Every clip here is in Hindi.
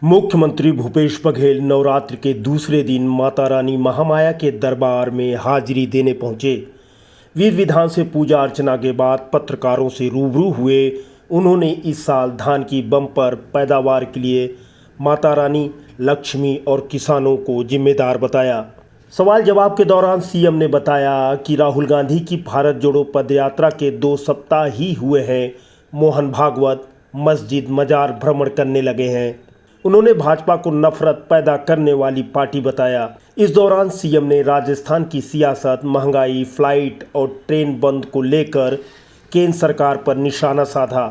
मुख्यमंत्री भूपेश बघेल नवरात्र के दूसरे दिन माता रानी महामाया के दरबार में हाजिरी देने पहुंचे। विधि विधान से पूजा अर्चना के बाद पत्रकारों से रूबरू हुए उन्होंने इस साल धान की बम्पर पैदावार के लिए माता रानी, लक्ष्मी और किसानों को जिम्मेदार बताया। सवाल जवाब के दौरान सीएम ने बताया कि राहुल गांधी की भारत जोड़ो पदयात्रा के 2 सप्ताह ही हुए हैं, मोहन भागवत मस्जिद मजार भ्रमण करने लगे हैं। उन्होंने भाजपा को नफरत पैदा करने वाली पार्टी बताया। इस दौरान सीएम ने राजस्थान की सियासत, महंगाई, फ्लाइट और ट्रेन बंद को लेकर केंद्र सरकार पर निशाना साधा।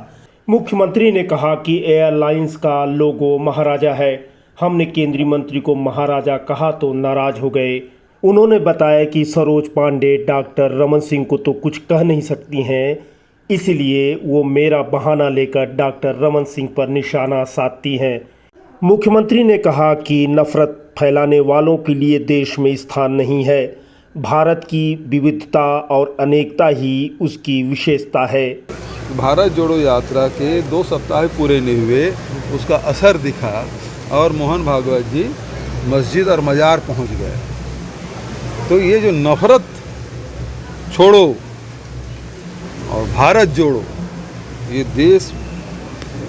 मुख्यमंत्री ने कहा कि एयरलाइंस का लोगो महाराजा है। हमने केंद्रीय मंत्री को महाराजा कहा तो नाराज हो गए। उन्होंने बताया कि सरोज पांडे डॉक्टर रमन सिंह को तो कुछ कह नहीं सकती हैं, इसलिए वो मेरा बहाना लेकर डॉक्टर रमन सिंह पर निशाना साधती हैं। मुख्यमंत्री ने कहा कि नफरत फैलाने वालों के लिए देश में स्थान नहीं है। भारत की विविधता और अनेकता ही उसकी विशेषता है। भारत जोड़ो यात्रा के 2 सप्ताह पूरे नहीं हुए, उसका असर दिखा और मोहन भागवत जी मस्जिद और मजार पहुंच गए। तो ये जो नफरत छोड़ो और भारत जोड़ो, ये देश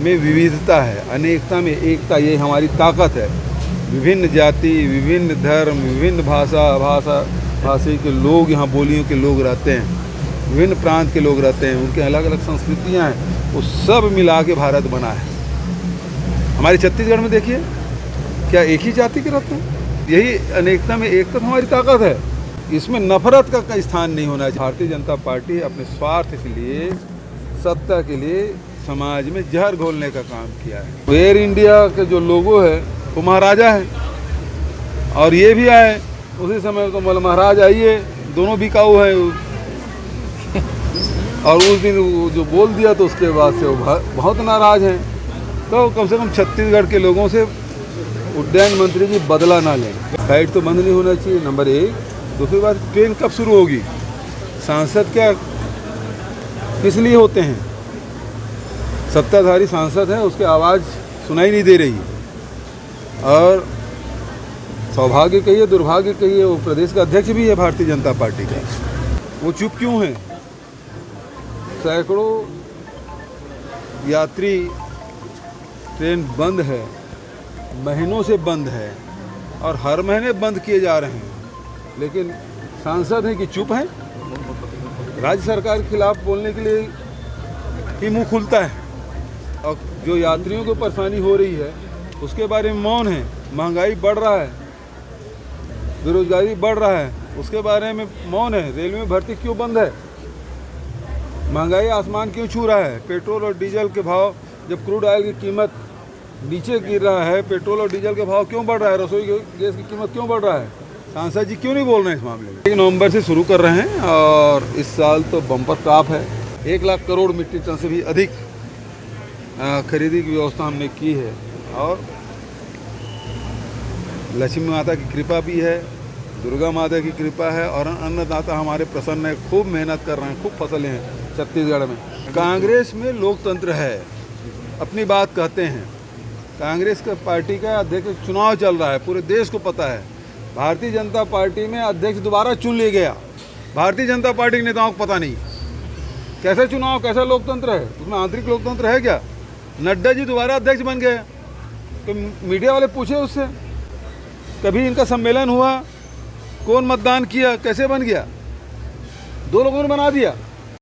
में विविधता है, अनेकता में एकता, ये हमारी ताकत है। विभिन्न जाति, विभिन्न धर्म, विभिन्न भाषा के लोग यहाँ, बोलियों के लोग रहते हैं, विभिन्न प्रांत के लोग रहते हैं, उनके अलग अलग संस्कृतियाँ हैं, वो सब मिला के भारत बना है। हमारे छत्तीसगढ़ में देखिए, क्या एक ही जाति के रहते हैं? यही अनेकता में एकता हमारी ताकत है। इसमें नफरत का स्थान नहीं होना चाहिए। भारतीय जनता पार्टी अपने स्वार्थ के लिए, सत्ता के लिए समाज में जहर घोलने का काम किया है। एयर इंडिया के जो लोगो है वो महाराजा है, और ये भी आए उसी समय तो बोले महाराज आइए, दोनों बिकाऊ है। और उस दिन जो बोल दिया तो उसके बाद से वो बहुत नाराज हैं। तो कम से कम छत्तीसगढ़ के लोगों से उड्डयन मंत्री जी बदला ना लें। फ्लाइट तो बंद नहीं होना चाहिए, नंबर 1। दूसरी बात, ट्रेन कब शुरू होगी? सांसद क्या किस लिए होते हैं? सत्ताधारी सांसद है, उसकी आवाज़ सुनाई नहीं दे रही। और सौभाग्य कहिए, दुर्भाग्य कहिए, वो प्रदेश का अध्यक्ष भी है भारतीय जनता पार्टी का। वो चुप क्यों हैं? सैकड़ों यात्री, ट्रेन बंद है, महीनों से बंद है, और हर महीने बंद किए जा रहे हैं, लेकिन सांसद हैं कि चुप हैं। राज्य सरकार के खिलाफ बोलने के लिए ही मुंह खुलता है, और जो यात्रियों को परेशानी हो रही है उसके बारे में मौन है। महंगाई बढ़ रहा है, बेरोजगारी बढ़ रहा है, उसके बारे में मौन है। रेलवे में भर्ती क्यों बंद है? महंगाई आसमान क्यों छू रहा है? पेट्रोल और डीजल के भाव, जब क्रूड ऑयल की कीमत नीचे गिर रहा है, पेट्रोल और डीजल के भाव क्यों बढ़ रहा है? रसोई गैस की कीमत क्यों बढ़ रहा है? सांसद जी क्यों नहीं बोल रहे हैं इस मामले में? 1 नवंबर से शुरू कर रहे हैं, और इस साल तो बम्पर क्रॉप है। 1 लाख करोड़ मीट्रिक टन से भी अधिक खरीदी की व्यवस्था हमने की है। और लक्ष्मी माता की कृपा भी है, दुर्गा माता की कृपा है, और अन्नदाता हमारे प्रसन्न है। खूब मेहनत कर रहे हैं, खूब फसलें हैं छत्तीसगढ़ में। कांग्रेस में लोकतंत्र है, अपनी बात कहते हैं। कांग्रेस का पार्टी का अध्यक्ष चुनाव चल रहा है, पूरे देश को पता है। भारतीय जनता पार्टी में अध्यक्ष दोबारा चुन लिया गया। भारतीय जनता पार्टी के नेताओं को पता नहीं कैसे चुनाव, कैसा लोकतंत्र है, उसमें आंतरिक लोकतंत्र है क्या? नड्डा जी दोबारा अध्यक्ष बन गए, तो मीडिया वाले पूछे उससे, कभी इनका सम्मेलन हुआ, कौन मतदान किया, कैसे बन गया? 2 लोगों ने बना दिया।